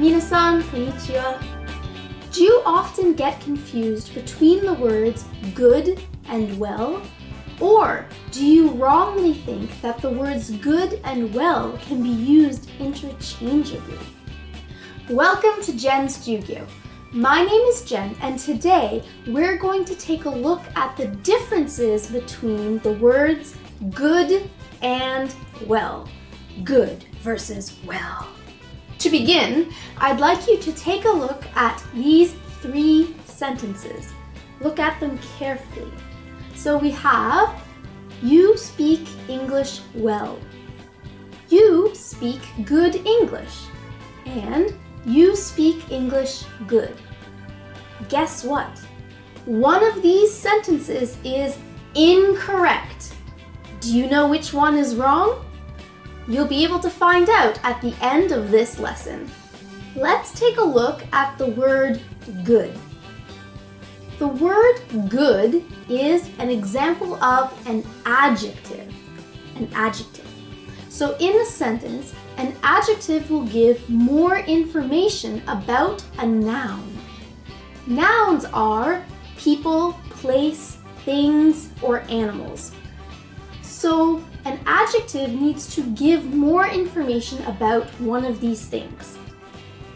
Minasan, konnichiwa. Do you often get confused between the words good and well? Or do you wrongly think that the words good and well can be used interchangeably? Welcome to Jen's Jyugyou. My name is Jen, and today we're going to take a look at the differences between the words good and well. Good versus well. To begin, I'd like you to take a look at these 3 sentences. Look at them carefully. So we have, you speak English well. You speak good English. And you speak English good. Guess what? One of these sentences is incorrect. Do you know which one is wrong? You'll be able to find out at the end of this lesson. Let's take a look at the word good. The word good is an example of an adjective. An adjective. So in a sentence, an adjective will give more information about a noun. Nouns are people, place, things, or animals. So an adjective needs to give more information about one of these things.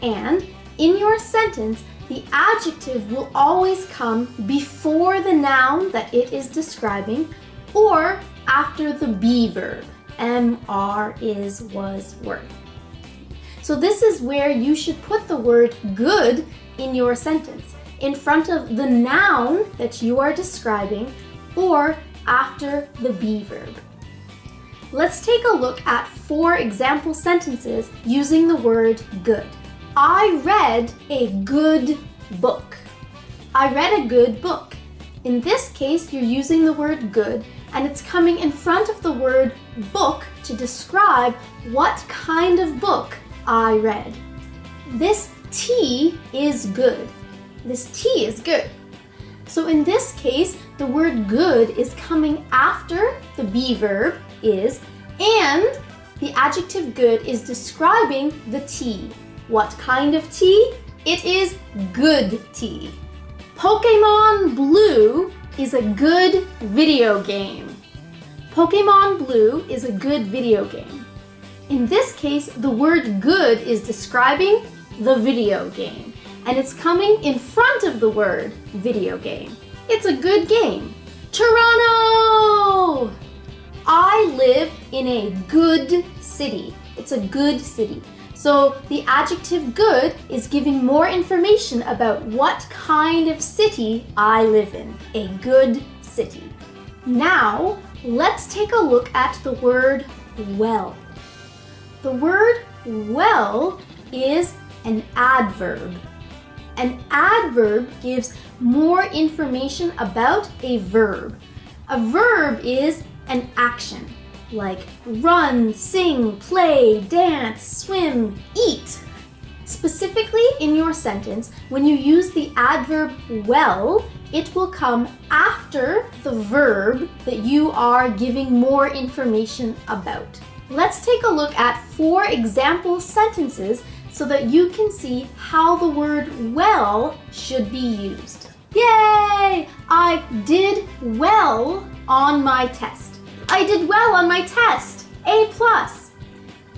And in your sentence, the adjective will always come before the noun that it is describing or after the be verb. Am, are, is, was, were. So this is where you should put the word good in your sentence, in front of the noun that you are describing or after the be verb. Let's take a look at 4 example sentences using the word good. I read a good book. I read a good book. In this case, you're using the word good, and it's coming in front of the word book to describe what kind of book I read. This tea is good. This tea is good. So in this case, the word good is coming after the be verb is, and the adjective good is describing the tea. What kind of tea? It is good tea. Pokémon Blue is a good video game. Pokémon Blue is a good video game. In this case, the word good is describing the video game, and it's coming in front of the word video game. It's a good game. Toronto! I live in a good city. It's a good city. So the adjective good is giving more information about what kind of city I live in. A good city. Now, let's take a look at the word well. The word well is an adverb. An adverb gives more information about a verb. A verb is an action, like run, sing, play, dance, swim, eat. Specifically in your sentence, when you use the adverb well, it will come after the verb that you are giving more information about. Let's take a look at 4 example sentences so that you can see how the word well should be used. Yay! I did well on my test. I did well on my test. A+.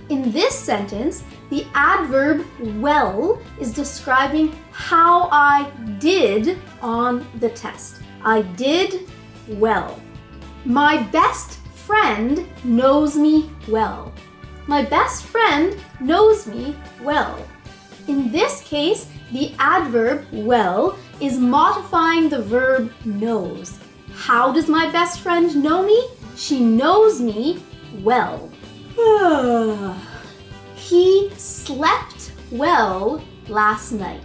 In this sentence, the adverb well is describing how I did on the test. I did well. My best friend knows me well. My best friend knows me well. In this case, the adverb well is modifying the verb knows. How does my best friend know me? She knows me well. He slept well last night.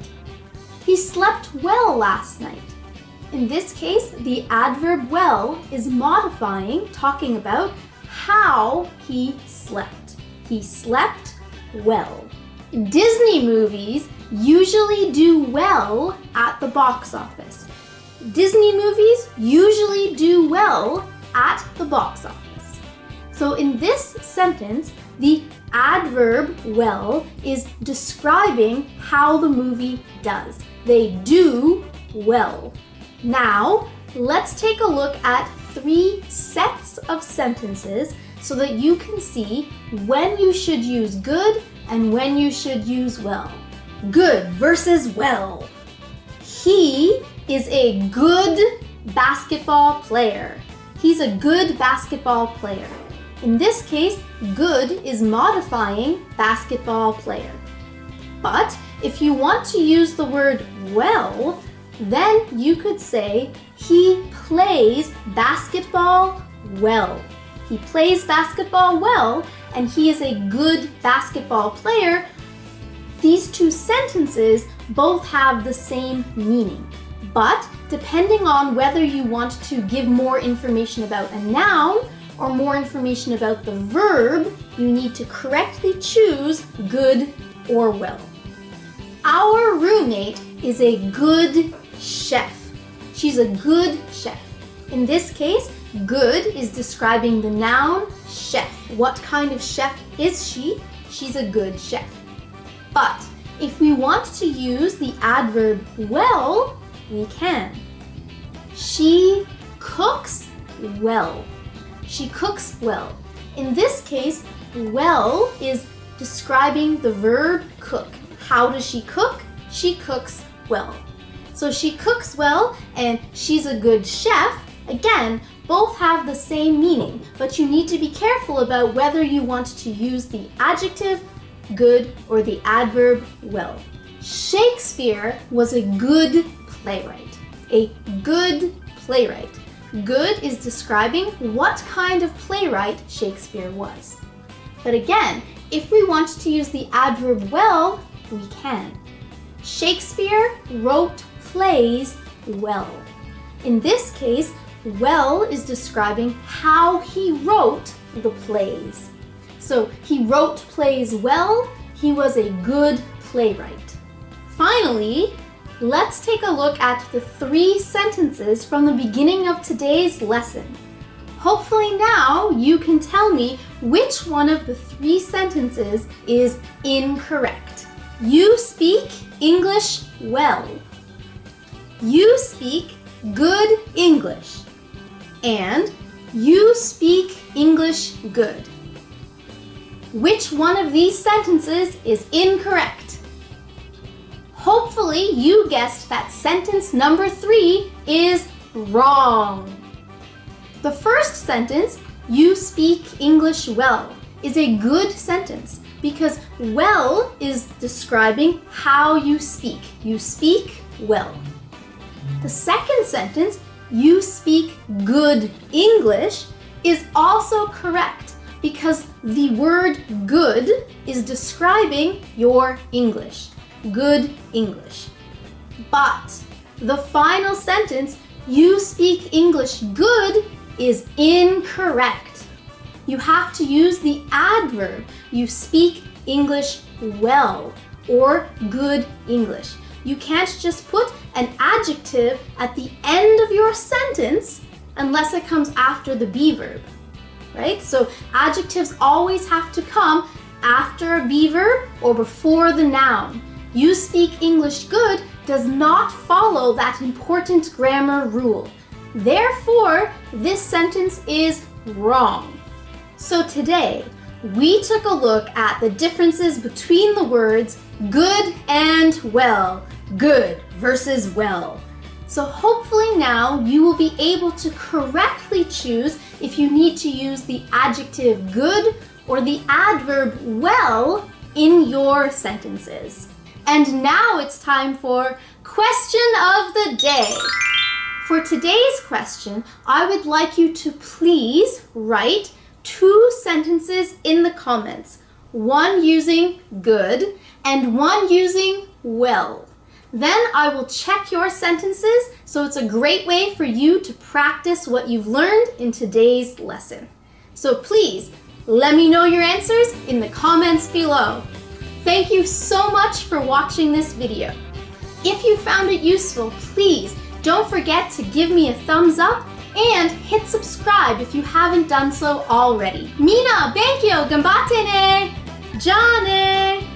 He slept well last night. In this case, the adverb well is modifying, talking about how he slept. He slept well. Disney movies usually do well at the box office. Disney movies usually do well at the box office. So in this sentence, the adverb well is describing how the movie does. They do well. Now, let's take a look at 3 sets of sentences so that you can see when you should use good and when you should use well. Good versus well. He is a good basketball player. He's a good basketball player. In this case, good is modifying basketball player. But if you want to use the word well, then you could say he plays basketball well. He plays basketball well, and he is a good basketball player. These 2 sentences both have the same meaning. But depending on whether you want to give more information about a noun or more information about the verb, you need to correctly choose good or well. Our roommate is a good chef. She's a good chef. In this case, good is describing the noun chef. What kind of chef is she? She's a good chef. But if we want to use the adverb well, we can. She cooks well. She cooks well. In this case, well is describing the verb cook. How does she cook? She cooks well. So she cooks well and she's a good chef. Again, both have the same meaning, but you need to be careful about whether you want to use the adjective good or the adverb well. Shakespeare was a good playwright. A good playwright. Good is describing what kind of playwright Shakespeare was. But again, if we want to use the adverb well, we can. Shakespeare wrote plays well. In this case, well is describing how he wrote the plays. So he wrote plays well, he was a good playwright. Finally, let's take a look at the 3 sentences from the beginning of today's lesson. Hopefully now you can tell me which one of the 3 sentences is incorrect. You speak English well. You speak good English. And you speak English good. Which one of these sentences is incorrect? Hopefully you guessed that sentence number 3 is wrong. The first sentence, you speak English well, is a good sentence because well is describing how you speak. You speak well. The second sentence, you speak good English, is also correct because the word good is describing your English. Good English. But the final sentence, you speak English good, is incorrect. You have to use the adverb, you speak English well, or good English. You can't just put an adjective at the end of your sentence unless it comes after the be verb, right? So adjectives always have to come after a be verb or before the noun. You speak English good does not follow that important grammar rule. Therefore, this sentence is wrong. So today, we took a look at the differences between the words good and well. Good versus well. So hopefully now you will be able to correctly choose if you need to use the adjective good or the adverb well in your sentences. And now it's time for question of the day. For today's question, I would like you to please write 2 sentences in the comments, one using good and one using well. Then I will check your sentences, so it's a great way for you to practice what you've learned in today's lesson. So please, let me know your answers in the comments below. Thank you so much for watching this video. If you found it useful, please don't forget to give me a thumbs up and hit subscribe if you haven't done so already. Mina, 勉強頑張ってね!じゃあね